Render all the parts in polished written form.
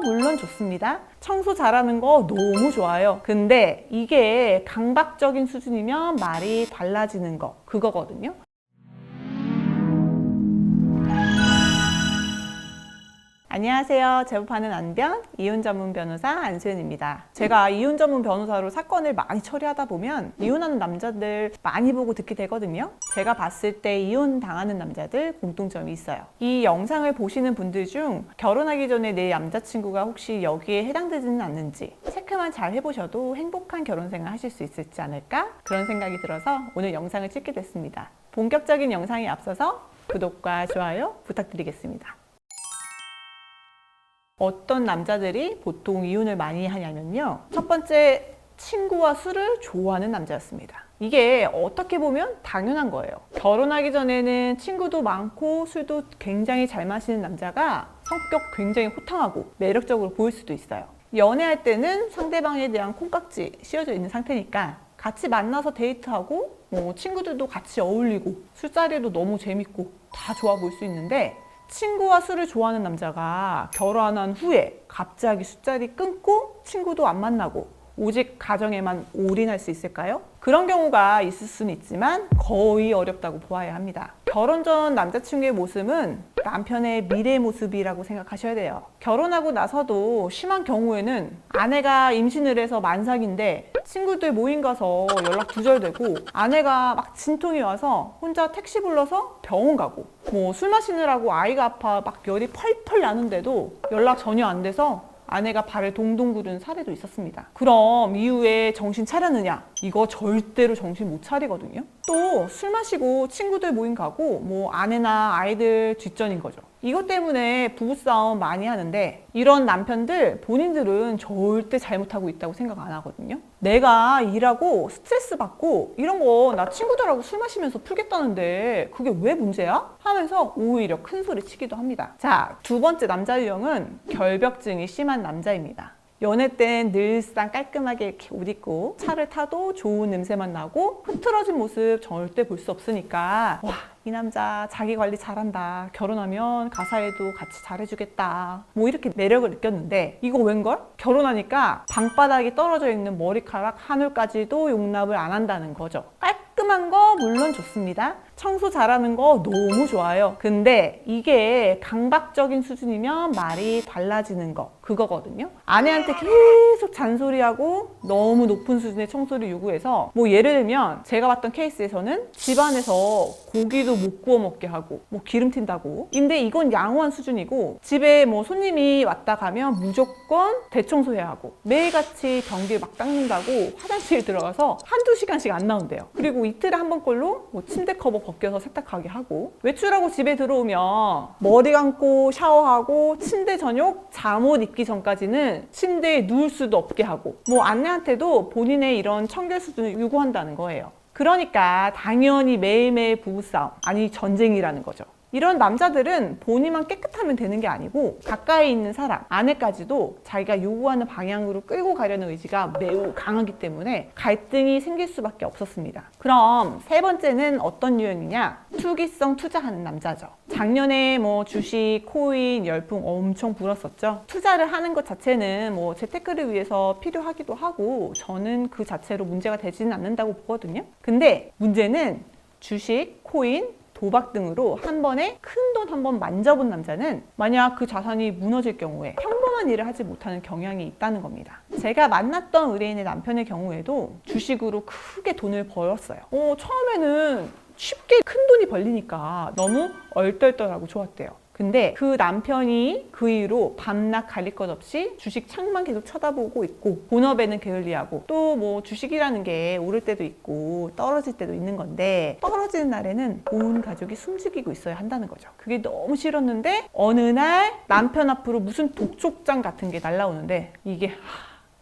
물론 좋습니다. 청소 잘하는 거 너무 좋아요. 근데 이게 강박적인 수준이면 말이 달라지는 거, 그거거든요. 안녕하세요. 제법하는 안변, 이혼 전문 변호사 안수연입니다. 제가 이혼 전문 변호사로 사건을 많이 처리하다 보면 이혼하는 남자들 많이 보고 듣게 되거든요. 제가 봤을 때 이혼 당하는 남자들 공통점이 있어요. 이 영상을 보시는 분들 중 결혼하기 전에 내 남자친구가 혹시 여기에 해당되지는 않는지 체크만 잘 해보셔도 행복한 결혼 생활 하실 수 있을지 않을까? 그런 생각이 들어서 오늘 영상을 찍게 됐습니다. 본격적인 영상에 앞서서 구독과 좋아요 부탁드리겠습니다. 어떤 남자들이 보통 이혼을 많이 하냐면요. 첫 번째, 친구와 술을 좋아하는 남자였습니다. 이게 어떻게 보면 당연한 거예요. 결혼하기 전에는 친구도 많고 술도 굉장히 잘 마시는 남자가 성격 굉장히 호탕하고 매력적으로 보일 수도 있어요. 연애할 때는 상대방에 대한 콩깍지 씌워져 있는 상태니까 같이 만나서 데이트하고 친구들도 같이 어울리고 술자리도 너무 재밌고 다 좋아 보일 수 있는데, 친구와 술을 좋아하는 남자가 결혼한 후에 갑자기 술자리 끊고 친구도 안 만나고 오직 가정에만 올인할 수 있을까요? 그런 경우가 있을 수는 있지만 거의 어렵다고 보아야 합니다. 결혼 전 남자친구의 모습은 남편의 미래 모습이라고 생각하셔야 돼요. 결혼하고 나서도 심한 경우에는 아내가 임신을 해서 만삭인데 친구들 모임 가서 연락 두절되고, 아내가 막 진통이 와서 혼자 택시 불러서 병원 가고, 술 마시느라고 아이가 아파 막 열이 펄펄 나는데도 연락 전혀 안 돼서 아내가 발을 동동 구르는 사례도 있었습니다. 그럼 이후에 정신 차렸느냐? 이거 절대로 정신 못 차리거든요. 또 술 마시고 친구들 모임 가고 아내나 아이들 뒷전인 거죠. 이것 때문에 부부싸움 많이 하는데, 이런 남편들 본인들은 절대 잘못하고 있다고 생각 안 하거든요. 내가 일하고 스트레스 받고 이런 거 나 친구들하고 술 마시면서 풀겠다는데 그게 왜 문제야? 하면서 오히려 큰 소리 치기도 합니다. 자, 두 번째 남자 유형은 결벽증이 심한 남자입니다. 연애 땐 늘상 깔끔하게 이렇게 옷 입고 차를 타도 좋은 냄새만 나고 흐트러진 모습 절대 볼 수 없으니까, 와, 이 남자 자기 관리 잘한다, 결혼하면 가사일도 같이 잘해주겠다, 이렇게 매력을 느꼈는데, 이거 웬걸? 결혼하니까 방바닥에 떨어져 있는 머리카락 한 올까지도 용납을 안 한다는 거죠. 깔끔한 거 물론 좋습니다. 청소 잘하는 거 너무 좋아요. 근데 이게 강박적인 수준이면 말이 달라지는 거, 그거거든요. 아내한테 계속 잔소리하고 너무 높은 수준의 청소를 요구해서, 예를 들면 제가 봤던 케이스에서는 집안에서 고기도 못 구워 먹게 하고 기름 튄다고. 근데 이건 양호한 수준이고, 집에 손님이 왔다 가면 무조건 대청소해야 하고 매일같이 변기를 막 닦는다고 화장실 들어가서 한두 시간씩 안 나온대요. 그리고 이틀에 한 번꼴로 침대 커버 벗겨서 세탁하게 하고, 외출하고 집에 들어오면 머리 감고 샤워하고 침대 저녁 잠옷 입기 전까지는 침대에 누울 수도 없게 하고, 아내한테도 본인의 이런 청결 수준을 요구한다는 거예요. 그러니까 당연히 매일매일 부부싸움, 아니 전쟁이라는 거죠. 이런 남자들은 본인만 깨끗하면 되는 게 아니고 가까이 있는 사람, 아내까지도 자기가 요구하는 방향으로 끌고 가려는 의지가 매우 강하기 때문에 갈등이 생길 수밖에 없었습니다. 그럼 세 번째는 어떤 유형이냐? 투기성 투자하는 남자죠. 작년에 주식, 코인, 열풍 엄청 불었었죠. 투자를 하는 것 자체는 재테크를 위해서 필요하기도 하고 저는 그 자체로 문제가 되지는 않는다고 보거든요. 근데 문제는 주식, 코인, 도박 등으로 한 번에 큰 돈 한 번 만져본 남자는 만약 그 자산이 무너질 경우에 평범한 일을 하지 못하는 경향이 있다는 겁니다. 제가 만났던 의뢰인의 남편의 경우에도 주식으로 크게 돈을 벌었어요. 처음에는 쉽게 큰 돈이 벌리니까 너무 얼떨떨하고 좋았대요. 근데 그 남편이 그 이후로 밤낮 가릴 것 없이 주식 창만 계속 쳐다보고 있고, 본업에는 게을리하고, 또 주식이라는 게 오를 때도 있고 떨어질 때도 있는 건데, 떨어지는 날에는 온 가족이 숨죽이고 있어야 한다는 거죠. 그게 너무 싫었는데 어느 날 남편 앞으로 무슨 독촉장 같은 게 날라오는데, 이게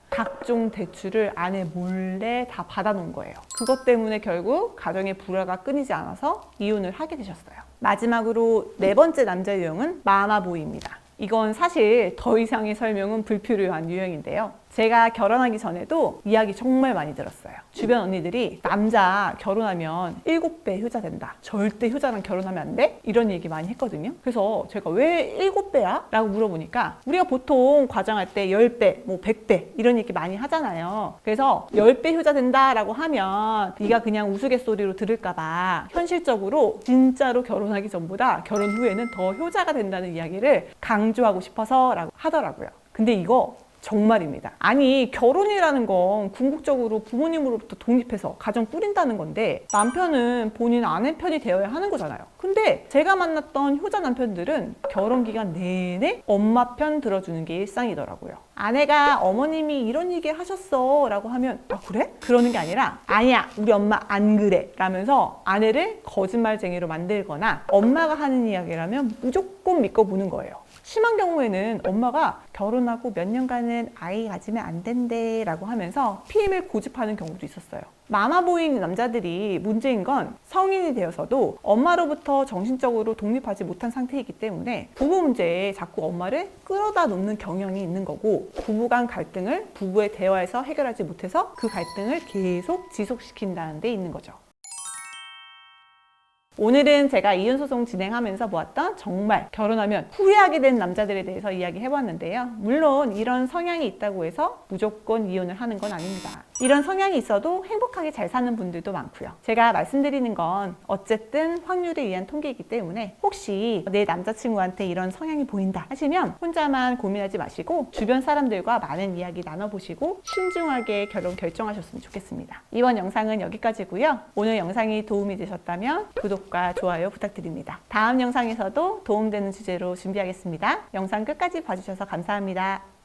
각종 대출을 아내 몰래 다 받아놓은 거예요. 그것 때문에 결국 가정의 불화가 끊이지 않아서 이혼을 하게 되셨어요. 마지막으로 네 번째 남자 유형은 마마보이입니다. 이건 사실 더 이상의 설명은 불필요한 유형인데요. 제가 결혼하기 전에도 이야기 정말 많이 들었어요. 주변 언니들이 남자 결혼하면 7배 효자 된다. 절대 효자랑 결혼하면 안 돼? 이런 얘기 많이 했거든요. 그래서 제가 왜 7배야? 라고 물어보니까 우리가 보통 과장할 때 10배, 뭐 100배 이런 얘기 많이 하잖아요. 그래서 10배 효자 된다라고 하면 네가 그냥 우스갯소리로 들을까봐 현실적으로 진짜로 결혼하기 전보다 결혼 후에는 더 효자가 된다는 이야기를 강조하고 싶어서라고 하더라고요. 근데 이거 정말입니다. 아니, 결혼이라는 건 궁극적으로 부모님으로부터 독립해서 가정 꾸린다는 건데 남편은 본인 아내 편이 되어야 하는 거잖아요. 근데 제가 만났던 효자 남편들은 결혼 기간 내내 엄마 편 들어주는 게 일상이더라고요. 아내가 어머님이 이런 얘기 하셨어 라고 하면 아 그래? 그러는 게 아니라 아니야 우리 엄마 안 그래 라면서 아내를 거짓말쟁이로 만들거나 엄마가 하는 이야기라면 무조건 믿고 보는 거예요. 심한 경우에는 엄마가 결혼하고 몇 년간은 아이 가지면 안 된대 라고 하면서 피임을 고집하는 경우도 있었어요. 마마보이인 남자들이 문제인 건 성인이 되어서도 엄마로부터 정신적으로 독립하지 못한 상태이기 때문에 부부 문제에 자꾸 엄마를 끌어다 놓는 경향이 있는 거고 부부간 갈등을 부부의 대화에서 해결하지 못해서 그 갈등을 계속 지속시킨다는 데 있는 거죠. 오늘은 제가 이혼소송 진행하면서 보았던 정말 결혼하면 후회하게 된 남자들에 대해서 이야기해봤는데요. 물론 이런 성향이 있다고 해서 무조건 이혼을 하는 건 아닙니다. 이런 성향이 있어도 행복하게 잘 사는 분들도 많고요. 제가 말씀드리는 건 어쨌든 확률에 의한 통계이기 때문에 혹시 내 남자친구한테 이런 성향이 보인다 하시면 혼자만 고민하지 마시고 주변 사람들과 많은 이야기 나눠보시고 신중하게 결혼 결정하셨으면 좋겠습니다. 이번 영상은 여기까지고요. 오늘 영상이 도움이 되셨다면 구독과 좋아요 부탁드립니다. 다음 영상에서도 도움되는 주제로 준비하겠습니다. 영상 끝까지 봐주셔서 감사합니다.